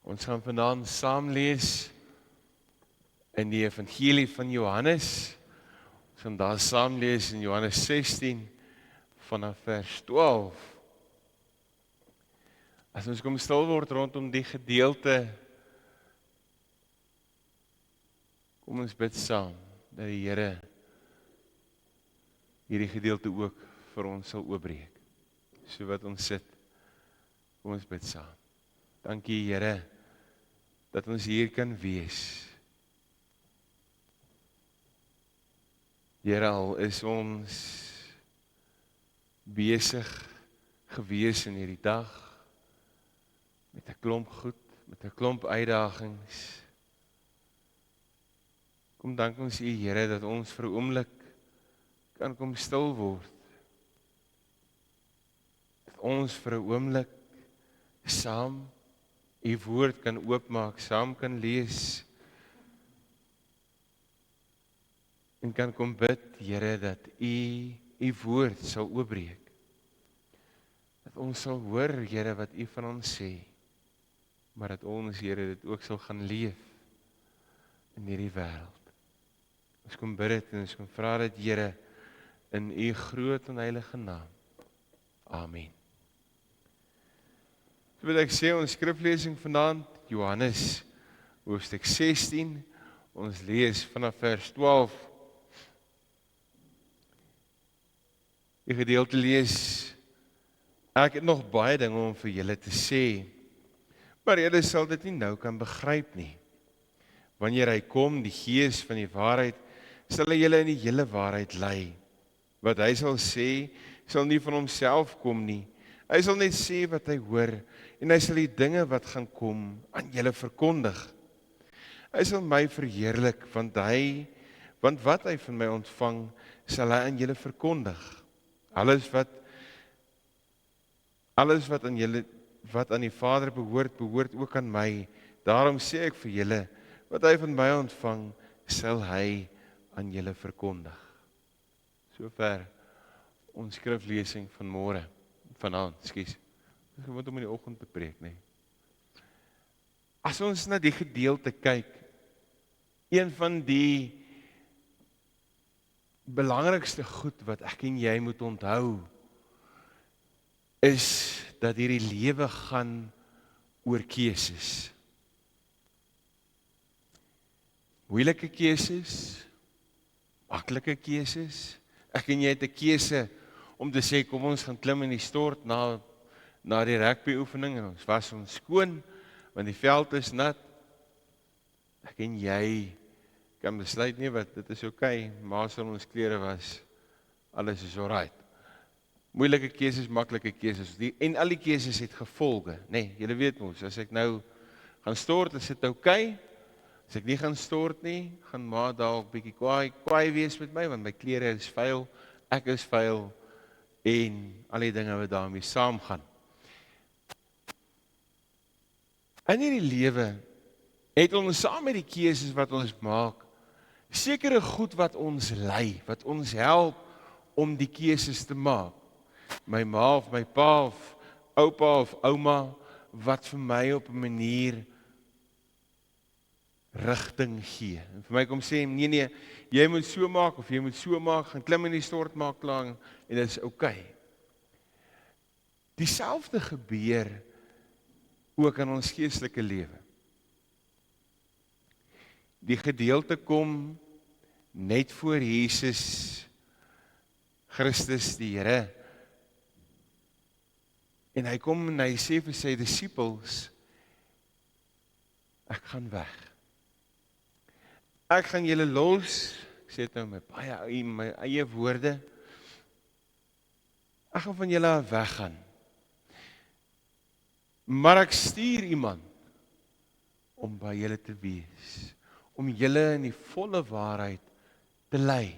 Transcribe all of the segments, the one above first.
Ons gaan vanaand saam lees in die Evangelie van Johannes. Ons gaan daar saam lees in Johannes 16 vanaf vers 12. As ons kom stil word rondom die gedeelte, kom ons bid saam dat die Here hierdie gedeelte ook vir ons sal oopbreek. So wat ons sit, kom ons bid saam. Dankie Here dat ons hier kan wees. Here, al is ons besig gewees in hierdie dag met 'n klomp goed, met 'n klomp uitdagings. Kom dank ons U Here dat ons vir 'n oomblik kan kom stil word. Dat ons vir 'n oomblik saam U woord kan oopmaak, saam kan lees en kan kom bid, Here, dat U woord sal oopbreek. Dat ons sal hoor, Here, wat U van ons sê, maar dat ons, Here, dit ook sal gaan leef in hierdie wêreld. Ons kom bid dit en ons kom vra dit, Here, in U groot en heilige naam. Amen. So wil ek sê, ons skriflesing vanaand, Johannes, hoofstuk 16, ons lees vanaf vers 12. Die gedeelte lees, ek het nog baie dinge om vir julle te sê, maar julle sal dit nie nou kan begryp nie. Wanneer hy kom, die Gees van die waarheid, sal hy julle in die hele waarheid lei. Wat hy sal sê, sal nie van homself kom nie. Hy sal net sê wat hy hoor, en hy sal die dinge wat gaan kom aan julle verkondig. Hy sal my verheerlik, want wat hy van my ontvang, sal hy aan julle verkondig. Alles wat aan julle, wat aan die Vader behoort ook aan my. Daarom sê ek vir julle, wat hy van my ontvang, sal hy aan julle verkondig. Sover ons skriflesing van môre, vanaand, skus. Ons moet om in die oggend te preek, nee. As ons na die gedeelte kyk, een van die belangrikste goed wat ek en jy moet onthou, is dat hierdie lewe gaan oor keuses. Moeilike keuses, maklike keuses. Ek en jy het 'n keuse om te sê, kom ons gaan klim in die stort na die rugby oefening en ons was ons skoon, want die veld is nat. Ek en jy kan besluit nie wat, dit is okay, maar sal ons klere was, alles is alright. Moeilike keuses, maklike keuses, en al die keuses het gevolge, nee, julle weet mos, as ek nou gaan stort, is dit okay, as ek nie gaan stort nie, gaan ma dalk bietjie kwaai wees met my, want my klere is vuil, ek is vuil, en al die dinge wat daarmee saamgaan. In hierdie lewe het ons saam met die keuses wat ons maak, sekere goed wat ons lei, wat ons help om die keuses te maak. My ma of my pa of oupa of ouma, wat vir my op 'n manier rigting gee. En vir my kom sê, nee, jy moet so maak of jy moet so maak, gaan klim in die stort maak klaar en dit is okay. Dieselfde gebeur ook in ons geestelike lewe. Die gedeelte kom net voor Jesus Christus die Here. En hy kom en hy sê vir sy disippels, ek gaan weg. Ek gaan julle los, ek sê dit nou met my eie woorde, ek gaan van julle af weggaan. Maar ek stuur iemand om by julle te wees, om julle in die volle waarheid te lei,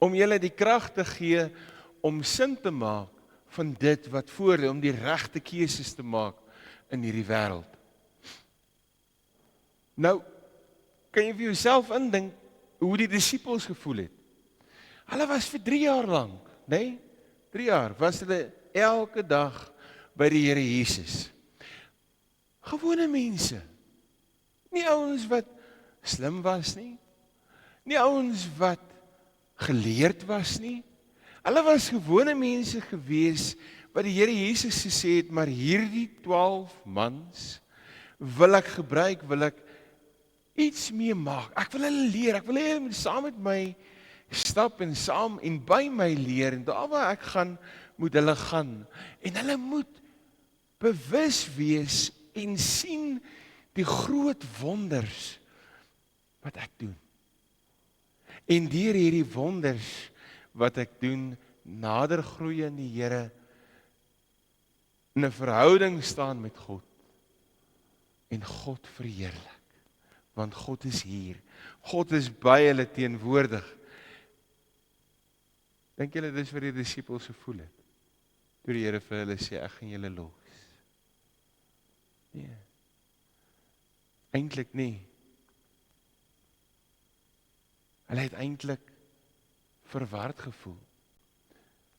om julle die krag te gee om sin te maak van dit wat voor lê, om die regte keuses te maak in hierdie wêreld. Nou, kan jy vir jouself indink hoe die disippels gevoel het? Hulle was vir 3 jaar lank, nee? 3 jaar was hulle elke dag by die Here Jesus. Gewone mense. Nie ouens wat slim was nie. Nie ouens wat geleerd was nie. Hulle was gewone mense gewees wat die Here Jesus gesê het, maar hierdie 12 mans wil ek gebruik, wil ek iets mee maak. Ek wil hulle leer, ek wil hulle moet saam met my stap en saam en by my leer en daar waar ek gaan, moet hulle gaan. En hulle moet bewus wees en sien die groot wonders wat ek doen. En deur hierdie wonders wat ek doen, nader groei in die Here, in 'n verhouding staan met God en God verheerlik. Want God is hier. God is by hulle teenwoordig. Dink julle dis wat die disippels gevoel het? Toe die Here vir hulle sê, ek gaan julle los. Nee. Eintlik nie. Hulle het eintlik verward gevoel.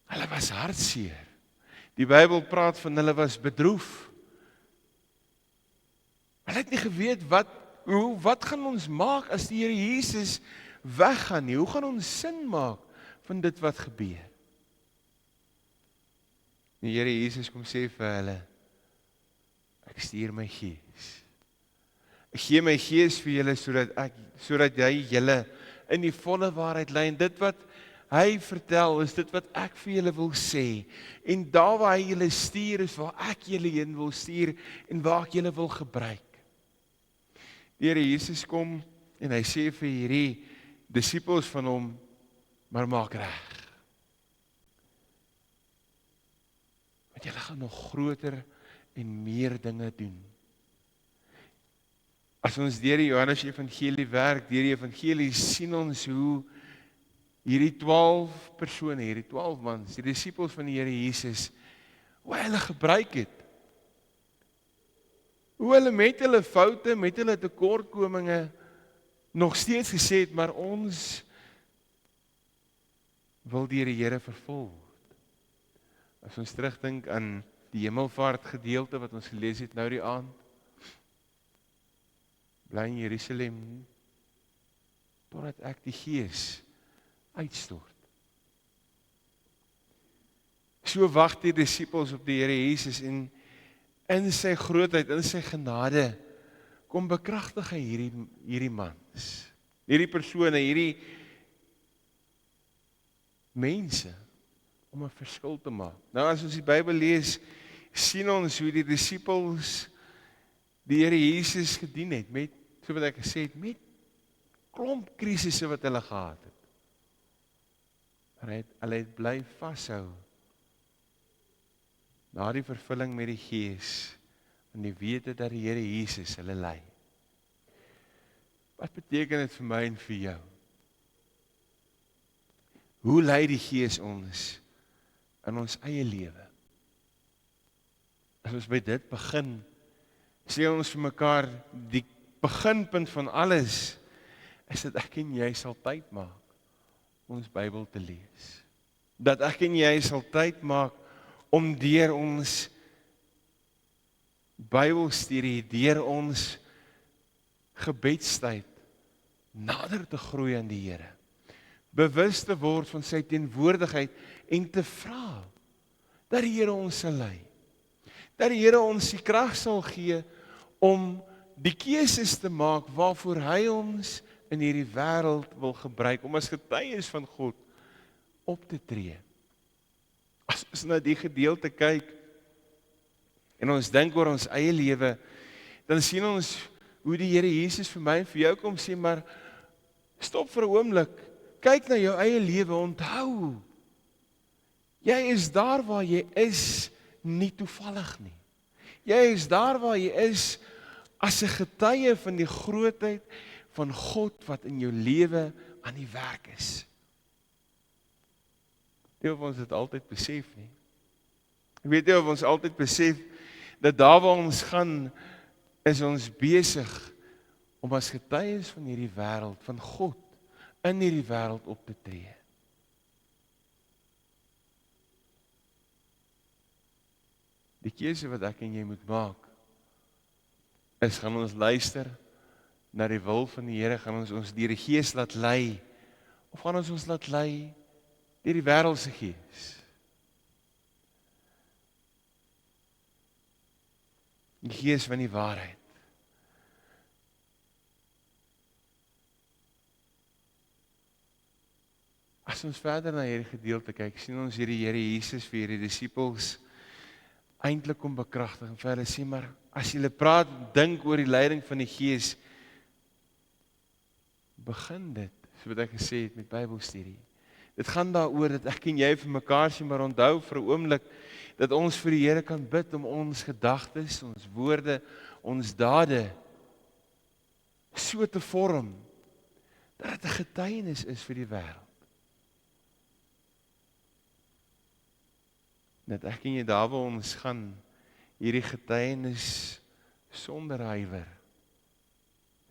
Hulle was hartseer. Die Bybel praat van hulle was bedroef. Hulle het nie geweet wat gaan ons maak as die Here Jesus weggaan nie? Hoe gaan ons sin maak van dit wat gebeur? Die Here Jesus kom sê vir hulle, ek stuur my Gees. Ek gee my Gees vir julle sodat hy julle in die volle waarheid lei. En dit wat hy vertel is dit wat ek vir julle wil sê. En daar waar hy julle stuur is waar ek julle heen wil stuur en waar ek julle wil gebruik. Die Here Jesus kom en hy sê vir hierdie disippels van hom, maar maak reg. Want julle gaan nog groter en meer dinge doen. As ons deur die Johannes Evangelie werk, deur die Evangelie sien ons hoe hierdie 12 persone, hierdie 12 mans, die disippels van die Here Jesus, hoe hulle gebruik het. Hoe hulle met hulle foute, met hulle tekortkominge nog steeds gesê het, maar ons wil deur die Here vervul word. As ons terugdink aan die hemelvaart gedeelte wat ons gelees het nou die aand, bly in Jerusalem totdat ek die Gees uitstort. So wag die disippels op die Here Jesus en in sy grootheid, in sy genade kom bekragtig hy hierdie mans, hierdie persone, hierdie mense om 'n verskil te maak. Nou as ons die Bybel lees, sien ons hoe die disippels die Here Jesus gedien het met, so wat ek gesê het, met klomp krisisse wat hulle gehad het. Maar hulle het bly vashou na die vervulling met die Gees en die wete dat die Here Jesus hulle lei. Wat beteken dit vir my en vir jou? Hoe lei die Gees ons in ons eie lewe? As ons by dit begin, sê ons vir mekaar, die beginpunt van alles is dat ek en jy sal tyd maak om ons Bybel te lees. Dat ek en jy sal tyd maak om deur ons Bybelstudie, deur ons gebedstyd nader te groei aan die Here. Bewus te word van sy teenwoordigheid en te vra dat die Here ons sal lei. Dat die Here ons die krag sal gee om die keuses te maak waarvoor hy ons in hierdie wêreld wil gebruik, om as getuies van God op te tree. As ons na die gedeelte kyk en ons dink oor ons eie lewe, dan sien ons hoe die Here Jesus vir my en vir jou kom sê, maar stop vir 'n oomblik, kyk na jou eie lewe, onthou, jy is daar waar jy is, nie toevallig nie. Jy is daar waar jy is as 'n getuie van die grootheid van God wat in jou lewe aan die werk is. Ek weet of ons dit altyd besef nie. Ek weet nie of ons altyd besef dat daar waar ons gaan, is ons besig om as getuies van hierdie wêreld, van God in hierdie wêreld op te tree. Die keuse wat ek en jy moet maak, is, gaan ons luister na die wil van die Here, gaan ons deur die Gees laat lei, of gaan ons laat lei deur die wêreldse gees? Die Gees van die waarheid. As ons verder na hierdie gedeelte kyk, sien ons hier die Here Jesus vir die disippels eintlik kom bekragtig en vir hulle sê, maar as julle praat en dink oor die leiding van die Gees, begin dit, so wat ek gesê het met Bybelstudie. Dit gaan daaroor dat ek en jy vir mekaar sien, maar onthou vir 'n oomblik dat ons vir die Here kan bid om ons gedagtes, ons woorde, ons dade so te vorm dat dit 'n getuienis is vir die wêreld. Dat ek en jy daar waar ons gaan, hierdie getuienis sonder huiwer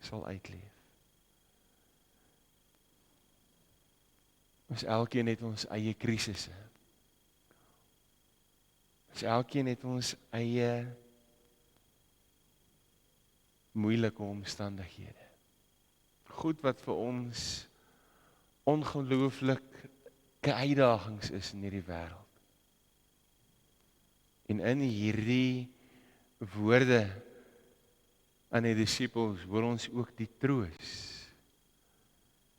sal uitleef. Ons elkeen het ons eie krisisse. Ons elkeen het ons eie moeilike omstandighede. Goed wat vir ons ongelooflike uitdagings is in hierdie wêreld. En in hierdie woorde aan die disippels hoor ons ook die troos,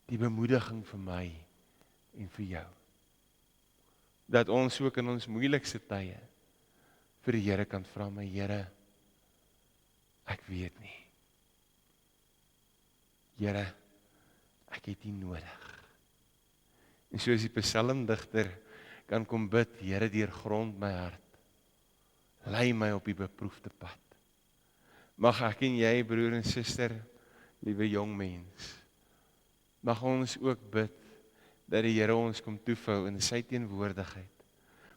die bemoediging vir my en vir jou. Dat ons ook in ons moeilikste tye vir die Here kan vra, my Here, ek weet nie. Here, ek het U nodig. En soos die psalmdigter kan kom bid, Here, deurgrond my hart. Lei my op die beproefde pad. Mag ek en jy, broer en suster, liewe jong mens, mag ons ook bid dat die Here ons kom toevou in sy teenwoordigheid.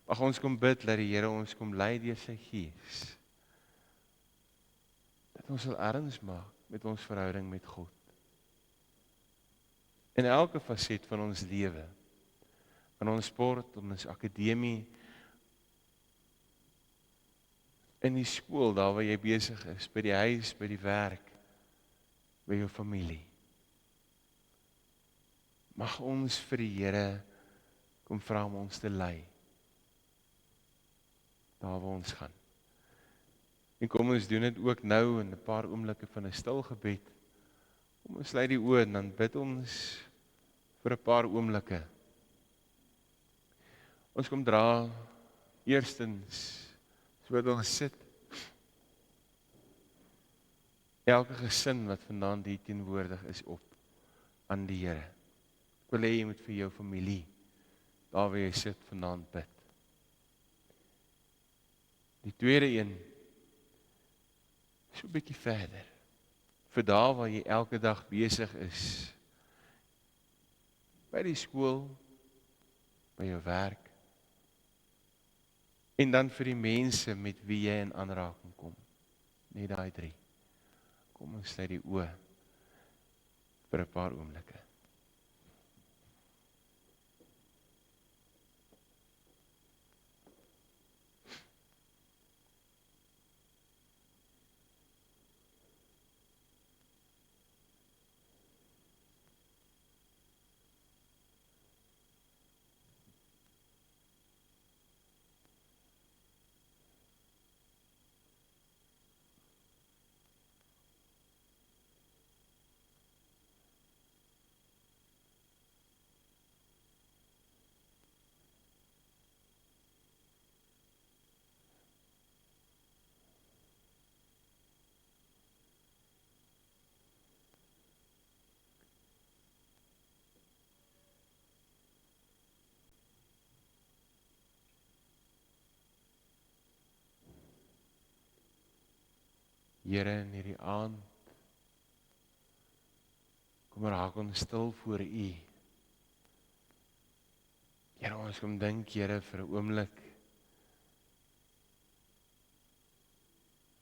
Mag ons kom bid dat die Here ons kom lei deur sy Gees. Dat ons sal erns maak met ons verhouding met God. In elke faset van ons lewe, in ons sport, in ons akademie, in die skool, daar waar jy besig is, by die huis, by die werk, by jou familie. Mag ons vir die Here kom vra om ons te lei, daar waar ons gaan. En kom ons doen dit ook nou in 'n paar oomblikke van 'n stil gebed. Kom ons sluit die oë en dan bid ons vir 'n paar oomblikke. Ons kom dra eerstens, sodat ons sit, elke gesin wat vanaand hier teenwoordig is op aan die Here. Ek wil hê jy moet vir jou familie, daar waar jy sit vanaand bid. Die tweede een, so 'n bietjie verder, vir daar waar jy elke dag besig is, by die skool, by jou werk, en dan vir die mense met wie jy in aanraking kom. Net daai 3. Kom ons sluit die oë vir 'n paar oomblikke. Here, in hierdie aand, kom raak ons stil voor U. Here, ons kom dink, Here, vir 'n oomblik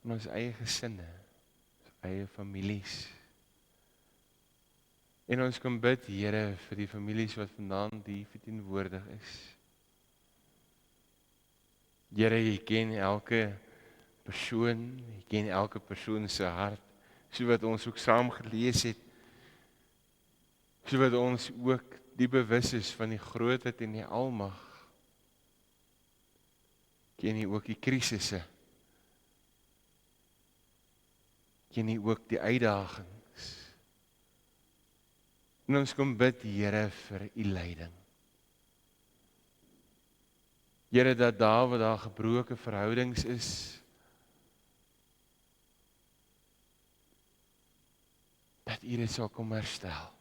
aan ons eie gesinne, ons eie families. En ons kom bid, Here, vir die families wat vanaand hier verteenwoordig is. Here, U ken elke persoon, U ken elke persoon se hart, so wat ons ook saam gelees het, so wat ons ook die bewus is van die grootheid en die almag. Ken U ook die krisisse, ken U ook die uitdagings. En ons kom bid, Here, vir U leiding. Here, dat daar waar daar gebroke verhoudings is, dat U dit sal kom herstel.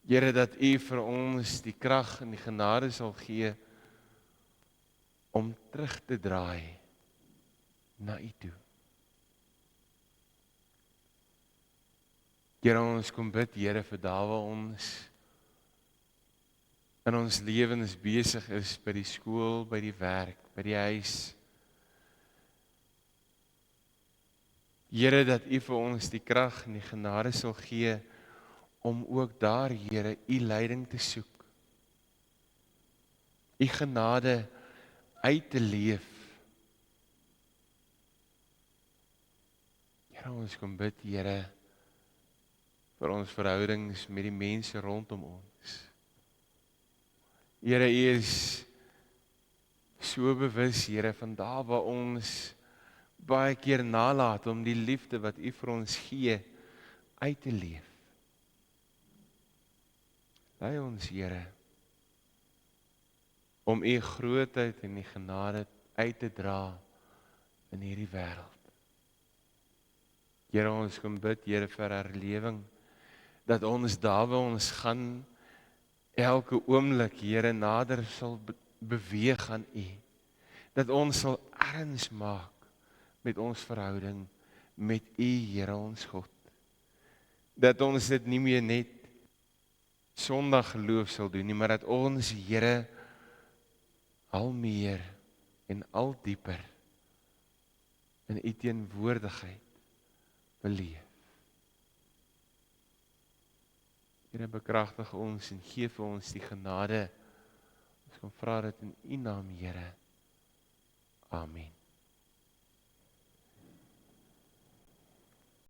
Here, dat U vir ons die krag en die genade sal gee om terug te draai na U toe. Here, ons kom bid, Here, vir daar waar ons in ons lewens besig is, by die skool, by die werk, by die huis. Here, dat U vir ons die krag en die genade sal gee om ook daar, Here, U leiding te soek. U genade uit te leef. Here, ons kom bid, Here, vir ons verhoudings met die mense rondom ons. Here, U is so bewus, Here, van daar waar ons baie keer nalat om die liefde wat U vir ons gee, uit te leef. Lei ons, Here, om U grootheid en die genade uit te dra in hierdie wêreld. Here, ons kom bid, Here, vir herlewing, dat ons daar waar ons gaan, elke oomblik, Here, nader sal beweeg aan U. Dat ons sal erns maak met ons verhouding met U, Here, ons God. Dat ons dit nie meer net Sondag geloof sal doen nie, maar dat ons, Here, al meer en al dieper in U teenwoordigheid beleef. Here, bekragtig ons en gee vir ons die genade. Ons kom vra dit in U naam, Here. Amen.